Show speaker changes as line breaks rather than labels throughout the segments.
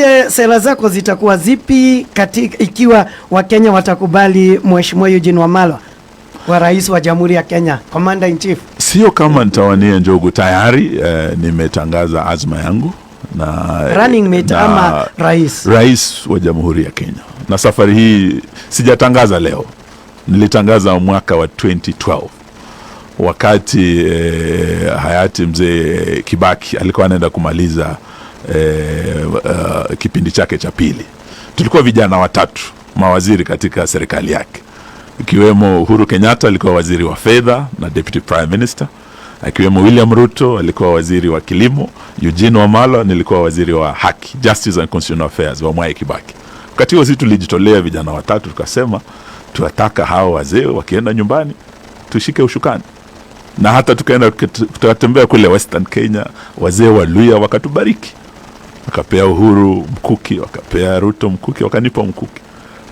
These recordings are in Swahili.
tuambie sera zako zitakuwa zipi katika ikiwa Wakenya watakubali Mheshimiwa Eugene Wamalwa wa rais wa Jamhuri ya Kenya, Commander in Chief?
Sio kama nitawania njogu, tayari nimetangaza azma yangu na
running mate
na
ama rais
wa Jamhuri ya Kenya. Na safari hii sijatangaza leo. Nilitangaza mwaka wa 2012 wakati hayati mzee Kibaki alikuwa anaenda kumaliza kipindi chake cha pili. Tulikuwa vijana watatu mawaziri katika serikali yake, ikiwemo Uhuru Kenyatta alikuwa waziri wa fedha na deputy prime minister, akiwemo William Ruto alikuwa waziri wa kilimo, Eugene Wamalwa nilikuwa waziri wa haki, justice and constitutional affairs wa Mwai Kibaki. Wakati huo sisi tulijitolea vijana watatu, tukasema tunataka hao wazee wakienda nyumbani tushike ushukani. Na hata tukaenda tukatembea kule Western Kenya, wazee wa Luya wakatubariki. Wakapea Uhuru mkuki, wakapea Ruto mkuki, wakanipa mkuki.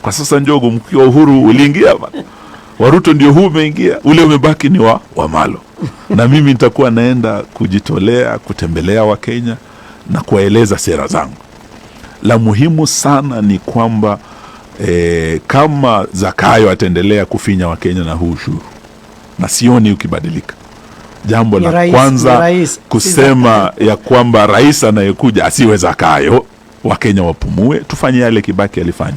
Kwa sasa njogu, mkuki wa Uhuru uliingia bana. Wa Ruto ndio huu umeingia, ule umebaki ni wa Wamalwa. Na mimi nitakuwa naenda kujitolea kutembelea Wakenya na kuwaeleza sera zangu. La muhimu sana ni kwamba kama Zakayo ataendelea kufinya Wakenya na huu ushuru, na sioni ukibadilika. Jambo la kwanza kusema ya kwamba rais anayekuja asiwe Zakayo, Wakenya wapumue, tufanye yale Kibaki alifanya.